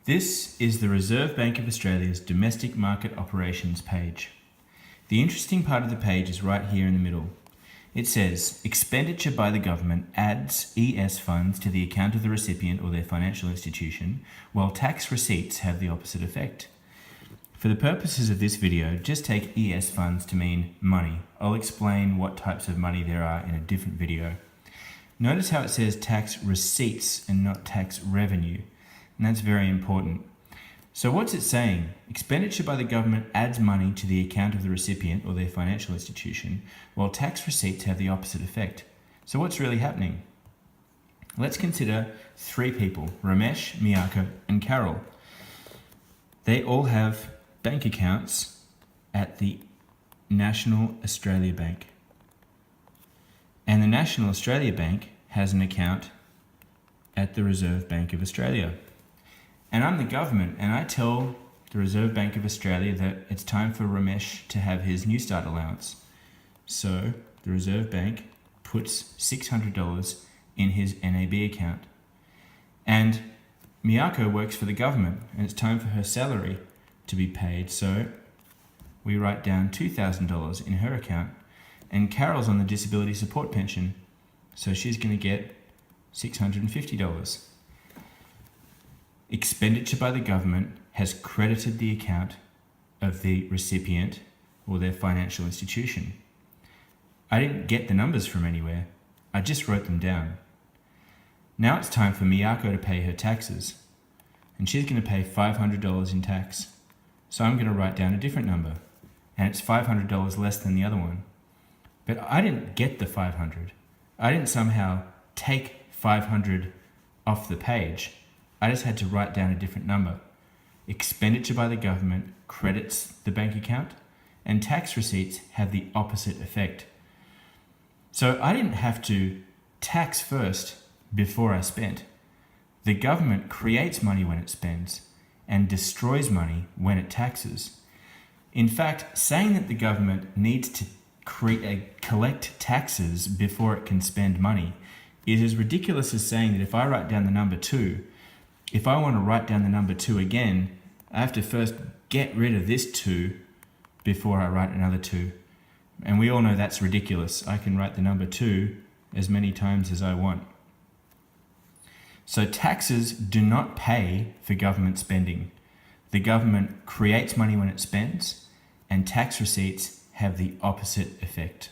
This is the Reserve Bank of Australia's Domestic Market Operations page. The interesting part of the page is right here in the middle. It says, expenditure by the government adds ES funds to the account of the recipient or their financial institution, while tax receipts have the opposite effect. For the purposes of this video, just take ES funds to mean money. I'll explain what types of money there are in a different video. Notice how it says tax receipts and not tax revenue. And that's very important. So what's it saying? Expenditure by the government adds money to the account of the recipient or their financial institution, while tax receipts have the opposite effect. So what's really happening? Let's consider three people, Ramesh, Miyako, and Carol. They all have bank accounts at the National Australia Bank. And the National Australia Bank has an account at the Reserve Bank of Australia. And I'm the government, and I tell the Reserve Bank of Australia that it's time for Ramesh to have his Newstart allowance. So the Reserve Bank puts $600 in his NAB account. And Miyako works for the government, and it's time for her salary to be paid. So we write down $2,000 in her account. And Carol's on the disability support pension, so she's going to get $650. Expenditure by the government has credited the account of the recipient or their financial institution. I didn't get the numbers from anywhere. I just wrote them down. Now it's time for Miyako to pay her taxes, and she's going to pay $500 in tax. So I'm going to write down a different number, and it's $500 less than the other one. But I didn't get the 500. I didn't somehow take 500 off the page. I just had to write down a different number. Expenditure by the government credits the bank account, and tax receipts have the opposite effect. So I didn't have to tax first before I spent. The government creates money when it spends and destroys money when it taxes. In fact, saying that the government needs to collect taxes before it can spend money is as ridiculous as saying that if I write down the number 2, if I want to write down the number 2 again, I have to first get rid of this 2 before I write another 2. And we all know that's ridiculous. I can write the number 2 as many times as I want. So taxes do not pay for government spending. The government creates money when it spends, and tax receipts have the opposite effect.